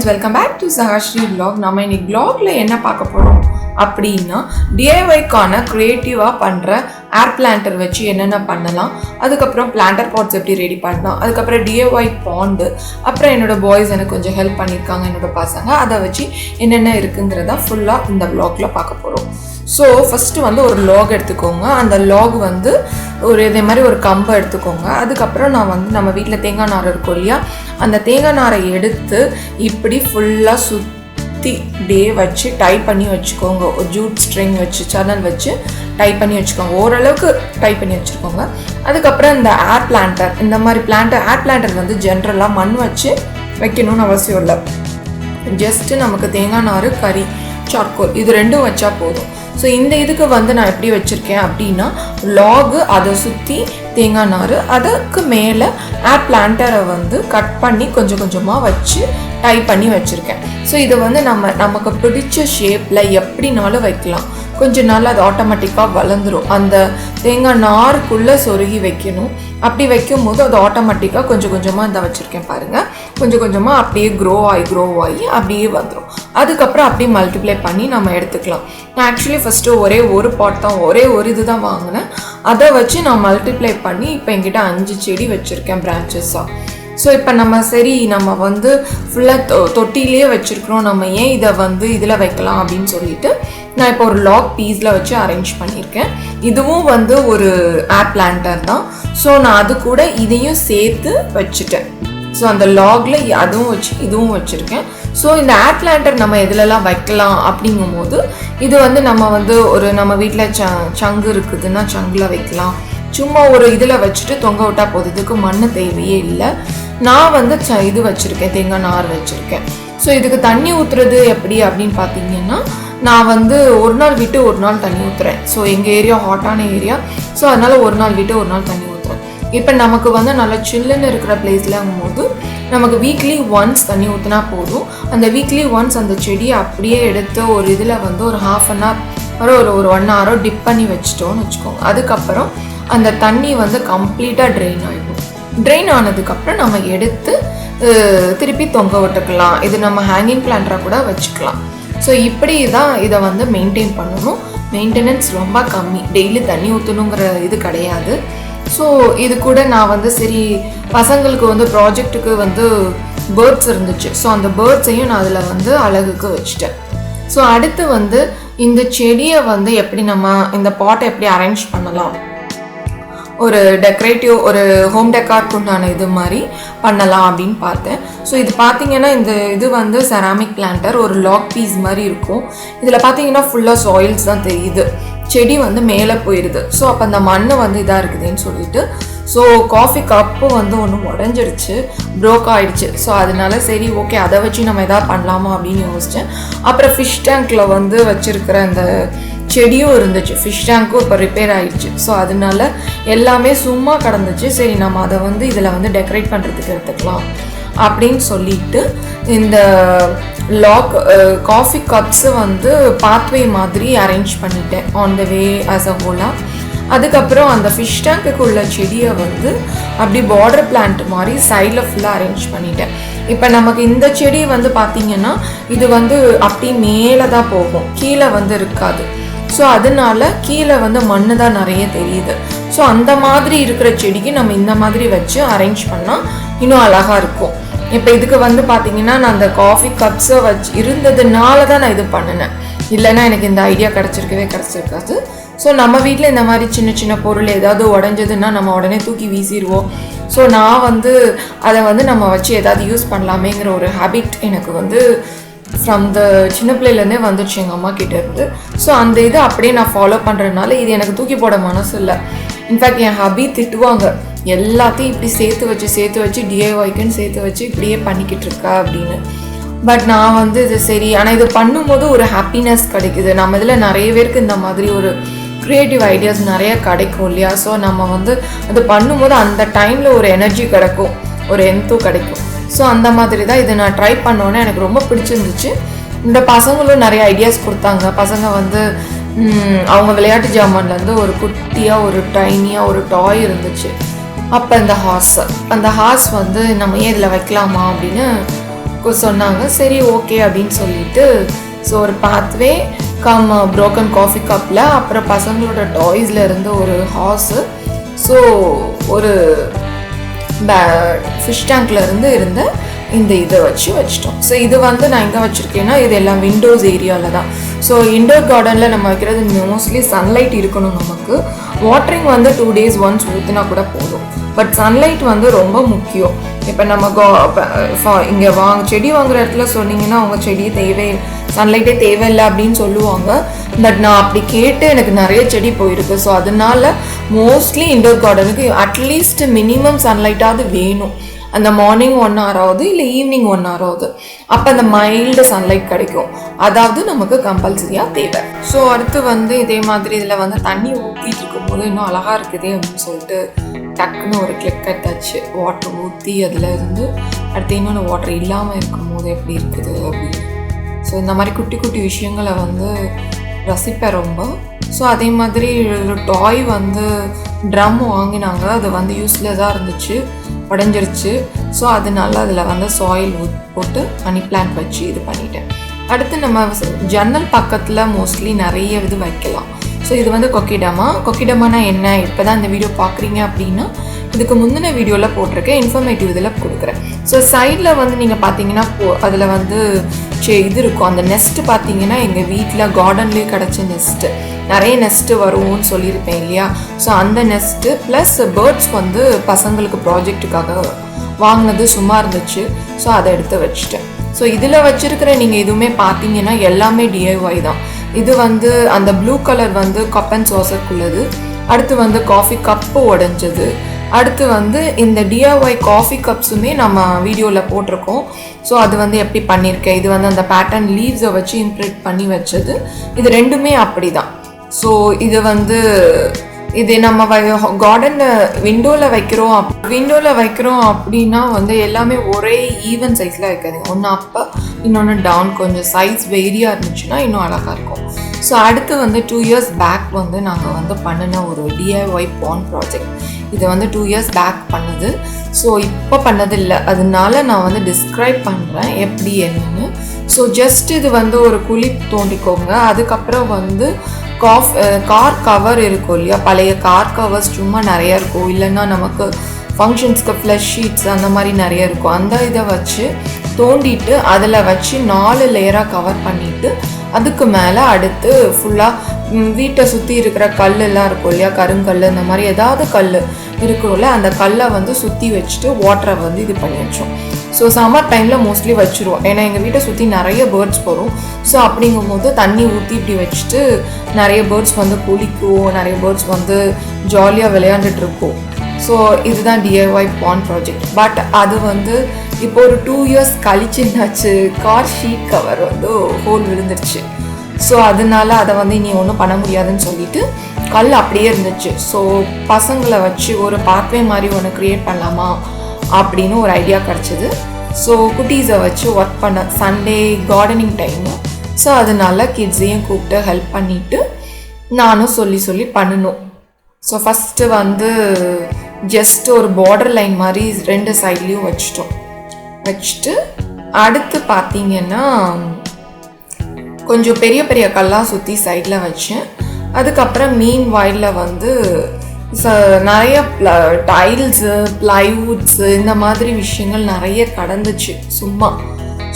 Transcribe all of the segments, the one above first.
welcome back to Sahashri vlog. நம்ம இன்னைக்கு vlogல என்ன பார்க்க போறோம் அப்படினா DIY கான கிரியேட்டிவா பண்ற ஏர் பிளான்டர் வச்சு என்னென்ன பண்ணலாம், அதுக்கு அப்புறம் பிளான்டர் பாட்ஸ் எப்படி ரெடி பண்ணலாம், அதுக்கு அப்புறம் DIY பாண்ட், அப்புறம் என்னோட பாய்ஸ் எனக்கு கொஞ்சம் ஹெல்ப் பண்ணிருக்காங்க என்னோட பசங்க, அதை வச்சு என்னென்ன இருக்குங்கிறத ஃபுல்லா இந்த vlogல பார்க்க போறோம். ஸோ ஃபஸ்ட்டு வந்து ஒரு லாக் எடுத்துக்கோங்க. அந்த லாக் வந்து ஒரு இதே மாதிரி ஒரு கம்பை எடுத்துக்கோங்க. அதுக்கப்புறம் நான் வந்து நம்ம வீட்டில் தேங்காய் நார் இருக்கும் இல்லையா, அந்த தேங்காய் நாரை எடுத்து இப்படி ஃபுல்லாக சுற்றி இப்படியே வச்சு டைப் பண்ணி வச்சுக்கோங்க. ஒரு ஜூட் ஸ்ட்ரிங் வச்சு சேனல் வச்சு டைப் பண்ணி வச்சுக்கோங்க. ஓரளவுக்கு டைப் பண்ணி வச்சுருக்கோங்க. அதுக்கப்புறம் இந்த ஏர் பிளான்டர், இந்த மாதிரி ஏர் பிளான்டர் வந்து ஜென்ரலாக மண் வச்சு வைக்கணும்னு அவசியம் இல்லை. ஜஸ்ட்டு நமக்கு தேங்காய் நார், கறி, சார்கோல் இது ரெண்டும் வச்சா போதும். ஸோ இந்த இதுக்கு வந்து நான் எப்படி வச்சுருக்கேன் அப்படின்னா, லாகு, அதை சுற்றி தேங்காய் நார், அதுக்கு மேலே ஏர் பிளான்டரை வந்து கட் பண்ணி கொஞ்சம் கொஞ்சமாக வச்சு டைப் பண்ணி வச்சுருக்கேன். ஸோ இது வந்து நமக்கு பிடிச்ச ஷேப்பில் எப்படினாலும் வைக்கலாம். கொஞ்ச நாள் அது ஆட்டோமேட்டிக்காக வளர்ந்துடும். அந்த தேங்காய் நாருக்குள்ளே சொருகி வைக்கணும். அப்படி வைக்கும் போது அது ஆட்டோமேட்டிக்காக கொஞ்சம் கொஞ்சமாக இந்த வச்சுருக்கேன் பாருங்கள், கொஞ்சம் கொஞ்சமாக அப்படியே க்ரோ ஆகி அப்படியே வந்துடும். அதுக்கப்புறம் அப்படியே மல்டிப்ளை பண்ணி நம்ம எடுத்துக்கலாம். நான் ஆக்சுவலி ஃபஸ்ட்டு ஒரே ஒரு பாட் தான், ஒரே ஒரு இது தான் வாங்கினேன். அதை வச்சு நான் மல்டிப்ளை பண்ணி இப்போ என்கிட்ட 5 செடி வச்சுருக்கேன் பிரான்ச்சஸாக. ஸோ இப்போ நம்ம வந்து ஃபுல்லாக தொட்டிலே வச்சுருக்கிறோம், நம்ம ஏன் இதை வந்து இதில் வைக்கலாம் அப்படின்னு சொல்லிட்டு நான் இப்போ ஒரு லாக் பீஸில் வச்சு அரேஞ்ச் பண்ணியிருக்கேன். இதுவும் வந்து ஒரு ஏர் பிளான்டர் தான். ஸோ நான் அது கூட இதையும் சேர்த்து வச்சுட்டேன். ஸோ அந்த லாகில் அதுவும் வச்சு இதுவும் வச்சுருக்கேன். ஸோ இந்த ஏர் பிளான்டர் நம்ம எதுலலாம் வைக்கலாம் அப்படிங்கும் போது, இது வந்து நம்ம வீட்டில் சங்கு இருக்குதுன்னா சங்கில் வைக்கலாம். சும்மா ஒரு இதில் வச்சுட்டு தொங்க விட்டால் போதும், இதுக்கு மண் தேவையே இல்லை. நான் வந்து இது வச்சுருக்கேன், தேங்காய் நார் வச்சுருக்கேன். ஸோ இதுக்கு தண்ணி ஊற்றுறது எப்படி அப்படின்னு பார்த்தீங்கன்னா, நான் வந்து ஒரு நாள் விட்டு ஒரு நாள் தண்ணி ஊற்றுறேன். ஸோ எங்கள் ஏரியா ஹாட்டான ஏரியா, ஸோ அதனால் ஒரு நாள் விட்டு ஒரு நாள் தண்ணி ஊற்றுறேன். இப்போ நமக்கு வந்து நல்லா சில்லுன்னு இருக்கிற பிளேஸ்லங்கும் போது நமக்கு வீக்லி ஒன்ஸ் தண்ணி ஊற்றினா போதும். அந்த வீக்லி ஒன்ஸ் அந்த செடியை அப்படியே எடுத்து ஒரு இதில் வந்து ஒரு ½ an hour ஒரு 1 hour டிப் பண்ணி வச்சிட்டோன்னு வச்சுக்கோங்க. அதுக்கப்புறம் அந்த தண்ணி வந்து கம்ப்ளீட்டாக ட்ரெயின் ஆகிடும். ட்ரெயின் ஆனதுக்கப்புறம் நம்ம எடுத்து திருப்பி தொங்க விட்டுக்கலாம். இது நம்ம ஹேங்கிங் பிளான்டராக கூட வச்சுக்கலாம். ஸோ இப்படி தான் இதை வந்து மெயின்டைன் பண்ணணும். மெயின்டெனன்ஸ் ரொம்ப கம்மி, டெய்லி தண்ணி ஊற்றணுங்கிற இது கிடையாது. ஸோ இது கூட நான் வந்து சரி பசங்களுக்கு வந்து ப்ராஜெக்ட்டுக்கு வந்து பேர்ட்ஸ் இருந்துச்சு. ஸோ அந்த பேர்ட்ஸையும் நான் அதில் வந்து அழகுக்கு வச்சுட்டேன். ஸோ அடுத்து வந்து இந்த செடியை வந்து எப்படி நம்ம இந்த பாட்டை எப்படி அரேஞ்ச் பண்ணலாம், ஒரு டெக்கரேட்டிவ் ஒரு ஹோம் டெக்கார்க்கு உண்டான இது மாதிரி பண்ணலாம் அப்படின்னு பார்த்தேன். ஸோ இது பார்த்தீங்கன்னா இது வந்து செராமிக் பிளான்டர், ஒரு லாக் பீஸ் மாதிரி இருக்கும். இதில் பார்த்தீங்கன்னா ஃபுல்லாக சாயில்ஸ் தான் தெரியுது, செடி வந்து மேலே போயிடுது. ஸோ அப்போ அந்த மண் வந்து இதாக இருக்குதுன்னு சொல்லிட்டு, ஸோ காஃபி கப்பு வந்து ஒன்று உடஞ்சிடுச்சு, ப்ரோக் ஆகிடுச்சு. ஸோ அதனால சரி ஓகே அதை வச்சு நம்ம எதாவது பண்ணலாமா அப்படின்னு யோசித்தேன். அப்புறம் ஃபிஷ் டேங்க்கில் வந்து வச்சுருக்கிற அந்த செடியும் இருந்துச்சு, ஃபிஷ் டேங்க்கும் இப்போ ரிப்பேர் ஆகிடுச்சு. ஸோ அதனால எல்லாமே சும்மா கிடந்துச்சு. சரி நம்ம அதை வந்து இதில் வந்து டெக்கரேட் பண்ணுறதுக்கு எடுத்துக்கலாம் அப்படின்னு சொல்லிட்டு இந்த லாக் காஃபி கப்ஸு வந்து பாத்வே மாதிரி அரேஞ்ச் பண்ணிட்டேன் on the way as a ஹோலாக. அதுக்கப்புறம் அந்த ஃபிஷ் டேங்க்குக்கு உள்ள செடியை வந்து அப்படி பார்டர் பிளான்ட் மாதிரி சைடில் ஃபுல்லாக அரேஞ்ச் பண்ணிட்டேன். இப்போ நமக்கு இந்த செடி வந்து பார்த்திங்கன்னா இது வந்து அப்படி மேலே தான் போகும், கீழே வந்து இருக்காது. ஸோ அதனால கீழே வந்து மண்ணு தான் நிறைய தெரியுது. ஸோ அந்த மாதிரி இருக்கிற செடிக்கு நம்ம இந்த மாதிரி வச்சு அரேஞ்ச் பண்ணால் இன்னும் அழகாக இருக்கும். இப்போ இதுக்கு வந்து பார்த்திங்கன்னா நான் அந்த காஃபி கப்ஸை வச்சு இருந்ததுனால தான் நான் இது பண்ணினேன், இல்லைன்னா எனக்கு இந்த ஐடியா கிடச்சிருக்காது. ஸோ நம்ம வீட்டில் இந்த மாதிரி சின்ன சின்ன பொருள் ஏதாவது உடஞ்சதுன்னா நம்ம உடனே தூக்கி வீசிடுவோம். ஸோ நான் வந்து அதை வந்து நம்ம வச்சு ஏதாவது யூஸ் பண்ணலாமேங்கிற ஒரு ஹேபிட் எனக்கு வந்து ஃப்ரம் த சின்ன பிள்ளையிலேருந்தே வந்துடுச்சு எங்கள் அம்மா கிட்டேருந்து. ஸோ அந்த இது அப்படியே நான் ஃபாலோ பண்ணுறதுனால இது எனக்கு தூக்கி போட மனசு இல்லை. இன்ஃபேக்ட் என் ஹபி திட்டுவாங்க, எல்லாத்தையும் இப்படி சேர்த்து வச்சு DIYக்குன்னு சேர்த்து வச்சு இப்படியே பண்ணிக்கிட்டு இருக்கா அப்படின்னு. பட் நான் வந்து இது சரி, ஆனால் இது பண்ணும்போது ஒரு ஹாப்பினஸ் கிடைக்குது. நம்ம இதில் நிறைய பேருக்கு இந்த மாதிரி ஒரு க்ரியேட்டிவ் ஐடியாஸ் நிறைய கிடைக்கும் இல்லையா. ஸோ நம்ம வந்து அது பண்ணும்போது அந்த டைமில் ஒரு எனர்ஜி கிடைக்கும், ஒரு எந்தோ கிடைக்கும். ஸோ அந்த மாதிரி தான் இதை நான் ட்ரை பண்ணோன்னே எனக்கு ரொம்ப பிடிச்சிருந்துச்சு. இந்த பசங்களும் நிறைய ஐடியாஸ் கொடுத்தாங்க. பசங்க வந்து அவங்க விளையாட்டு ஜாமான்லேருந்து ஒரு குட்டியாக ஒரு டைனியாக ஒரு டாய் இருந்துச்சு. அப்போ அந்த ஹார்ஸ் வந்து நம்ம ஏன் இதில் வைக்கலாமா அப்படின்னு சொன்னாங்க. சரி ஓகே அப்படின்னு சொல்லிட்டு ஸோ ஒரு பாத்வே கம் ப்ரோக்கன் காஃபி கப்பில், அப்புறம் பசங்களோட டாய்ஸில் இருந்து ஒரு ஹார்ஸு, ஸோ ஒரு ஃபிஷ் டேங்க்ல இருந்து இருந்த இந்த இதை வச்சிட்டோம். ஸோ இது வந்து நான் எங்கே வச்சுருக்கேன்னா, இது எல்லாம் விண்டோஸ் ஏரியாவில் தான். ஸோ இண்டோர் கார்டனில் நம்ம வைக்கிறது மோஸ்ட்லி சன்லைட் இருக்கணும். நமக்கு வாட்டரிங் வந்து 2 days once ஊற்றினா கூட போதும். பட் சன்லைட் வந்து ரொம்ப முக்கியம். இப்போ நம்ம இங்கே செடி வாங்குற இடத்துல சொன்னீங்கன்னா அவங்க செடி சன்லைட்டே தேவையில்லை அப்படின்னு சொல்லுவாங்க. பட் நான் அப்படி கேட்டு எனக்கு நிறைய செடி போயிருக்கு. ஸோ அதனால மோஸ்ட்லி இண்டோர் கார்டனுக்கு அட்லீஸ்ட் மினிமம் சன்லைட்டாவது வேணும். அந்த மார்னிங் 1 hour ஆகுது, இல்லை ஈவினிங் 1 hour ஆகுது. அப்போ அந்த மைல்டு சன்லைட் கிடைக்கும். அதாவது நமக்கு கம்பல்சரியாக தேவை. ஸோ அடுத்து வந்து இதே மாதிரி இதில் வந்து தண்ணி ஊற்றிட்டு இருக்கும்போது இன்னும் அழகாக இருக்குது அப்படின்னு சொல்லிட்டு டக்குன்னு ஒரு கிளிக் எடுத்தாச்சு. வாட்டர் ஊற்றி அதில் இருந்து அடுத்து இன்னொன்று வாட்டர் இல்லாமல் இருக்கும்போது எப்படி இருக்குது அப்படின்னு. ஸோ இந்த மாதிரி குட்டி குட்டி விஷயங்களை வந்து ரசிப்பேன் ரொம்ப. ஸோ அதே மாதிரி ஒரு டாய் வந்து ட்ரம் வாங்கினாங்க. அது வந்து யூஸ்லெஸ்ஸாக இருந்துச்சு, உடஞ்சிருச்சு. ஸோ அதனால அதில் வந்து சாயில் போட்டு மணி பிளான்ட் வச்சு இது பண்ணிட்டேன். அடுத்து நம்ம ஜன்னல் பக்கத்தில் மோஸ்ட்லி நிறைய இது வைக்கலாம். ஸோ இது வந்து கொக்கிடமானா என்ன, இப்போ தான் இந்த வீடியோ பார்க்குறீங்க அப்படின்னா இதுக்கு முந்தின வீடியோவில் போட்டிருக்கேன், இன்ஃபர்மேட்டிவ் இதில் கொடுக்குறேன். ஸோ சைடில் வந்து நீங்கள் பார்த்தீங்கன்னா அதில் வந்து இது இருக்கும். அந்த நெஸ்ட்டு பார்த்தீங்கன்னா எங்கள் வீட்டில் கார்டன்லேயே கிடச்ச நெஸ்ட்டு, நிறைய நெஸ்ட்டு வரும்னு சொல்லியிருப்பேன் இல்லையா. ஸோ அந்த நெஸ்ட்டு ப்ளஸ் பேர்ட்ஸ் வந்து பசங்களுக்கு ப்ராஜெக்ட்டுக்காக வாங்கினது சும்மா இருந்துச்சு. ஸோ அதை எடுத்து வச்சுட்டேன். ஸோ இதில் வச்சுருக்கிற நீங்கள் எதுவுமே பார்த்தீங்கன்னா எல்லாமே DIY தான். இது வந்து அந்த ப்ளூ கலர் வந்து கப் அண்ட் சாசருக்குள்ளது. அடுத்து வந்து காஃபி கப்பு உடஞ்சது. அடுத்து வந்து இந்த DIY காஃபி கப்ஸுமே நம்ம வீடியோவில் போட்டிருக்கோம். ஸோ அது வந்து எப்படி பண்ணியிருக்கேன், இது வந்து அந்த பேட்டர்ன் லீவ்ஸை வச்சு இம்ப்ரிண்ட் பண்ணி வச்சது. இது ரெண்டுமே அப்படி தான். ஸோ இது வந்து இது நம்ம கார்டனில் விண்டோவில் வைக்கிறோம் அப்படின்னா வந்து எல்லாமே ஒரே ஈவன் சைஸில் வைக்காது. ஒன்று அப்போ இன்னொன்று டவுன், கொஞ்சம் சைஸ் வேரியாக இருந்துச்சுன்னா இன்னும் அழகாக இருக்கும். ஸோ அடுத்து வந்து 2 years பேக் வந்து நாங்கள் வந்து பண்ணின ஒரு DIY பாண்ட் ப்ராஜெக்ட். இது வந்து 2 years பேக் பண்ணுது. ஸோ இப்போ பண்ணதில்லை, அதனால நான் வந்து டிஸ்கிரைப் பண்ணுறேன் எப்படி என்னன்னு. ஸோ ஜஸ்ட் இது வந்து ஒரு குழி தோண்டிக்கோங்க. அதுக்கப்புறம் வந்து கார் கவர் இருக்கும் இல்லையா, பழைய கார் கவர்ஸ் சும்மா நிறையா இருக்கும். இல்லைன்னா நமக்கு ஃபங்க்ஷன்ஸ்க்கு ஃப்ளஷ் ஷீட்ஸ் அந்த மாதிரி நிறைய இருக்கும். அந்த இதை வச்சு தோண்டிட்டு அதில் வச்சு 4 லேயராக கவர் பண்ணிவிட்டு அதுக்கு மேலே அடுத்து ஃபுல்லாக வீட்டை சுற்றி இருக்கிற கல்லெல்லாம் இருக்கும் இல்லையா, கருங்கல் இந்த மாதிரி ஏதாவது கல் இருக்கும்ல, அந்த கல்லை வந்து சுற்றி வச்சுட்டு வாட்டரை வந்து இது பண்ணி வச்சோம். ஸோ சம்மர் டைமில் மோஸ்ட்லி வச்சுருவோம். ஏன்னா எங்கள் வீட்டை சுற்றி நிறைய பேர்ட்ஸ் வரும். ஸோ அப்படிங்கும்போது தண்ணி ஊற்றி இப்படி வச்சுட்டு நிறைய பேர்ட்ஸ் வந்து குளிக்கும், நிறைய பேர்ட்ஸ் வந்து ஜாலியாக விளையாண்டுட்டு இருக்கும். ஸோ இதுதான் DIY பாண்ட் ப்ராஜெக்ட். பட் அது வந்து இப்போ ஒரு 2 years கழிச்சுன்னாச்சு, கார் ஷீட் கவர் வந்து ஹோல் விழுந்துருச்சு. ஸோ அதனால அதை வந்து இனி ஒன்றும் பண்ண முடியாதுன்னு சொல்லிட்டு கல் அப்படியே இருந்துச்சு. ஸோ பசங்களை வச்சு ஒரு பாத்வே மாதிரி ஒன்று க்ரியேட் பண்ணலாமா அப்படின்னு ஒரு ஐடியா கிடச்சிது. ஸோ குட்டீஸை வச்சு ஒர்க் பண்ண சண்டே கார்டனிங் டைமு. ஸோ அதனால கிட்ஸையும் கூப்பிட்டு ஹெல்ப் பண்ணிவிட்டு நானும் சொல்லி பண்ணணும். ஸோ ஃபஸ்ட்டு வந்து ஜஸ்ட் ஒரு பார்டர் லைன் மாதிரி 2 சைட்லேயும் வச்சுட்டு அடுத்து பார்த்தீங்கன்னா கொஞ்சம் பெரிய பெரிய கல்லாக சுற்றி சைடில் வச்சேன். அதுக்கப்புறம் மீன் வாயிலில் வந்து நிறைய டைல்ஸு, ப்ளைவுட்ஸு இந்த மாதிரி விஷயங்கள் நிறைய கடந்துச்சு சும்மா.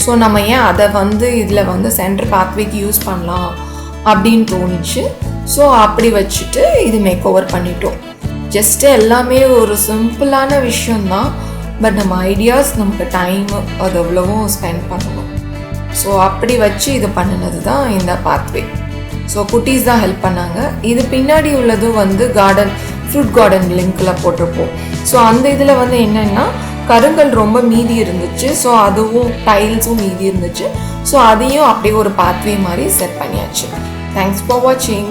ஸோ நம்ம ஏன் அதை வந்து இதில் வந்து சென்டர் பாத்வேக்கு யூஸ் பண்ணலாம் அப்படின்னு தோணிச்சு. ஸோ அப்படி வச்சுட்டு இது மேக் ஓவர் பண்ணிட்டோம். ஜஸ்ட்டு எல்லாமே ஒரு சிம்பிளான விஷயந்தான். பட் நம்ம ஐடியாஸ், நமக்கு டைமு அது எவ்வளவும் ஸ்பெண்ட் பண்ணணும். ஸோ அப்படி வச்சு இது பண்ணினது தான் இந்த பாத்வே. ஸோ குட்டீஸ் தான் ஹெல்ப் பண்ணாங்க. இது பின்னாடி உள்ளது வந்து ஃப்ரூட் கார்டன் லிங்க்கில் போட்டிருப்போம். ஸோ அந்த இதில் வந்து என்னென்னா கருங்கல் ரொம்ப மீதி இருந்துச்சு. ஸோ அதுவும் டைல்ஸும் மீதி இருந்துச்சு. ஸோ அதையும் அப்படியே ஒரு பாத்வே மாதிரி செட் பண்ணியாச்சு. தேங்க்ஸ் ஃபார் வாட்சிங்.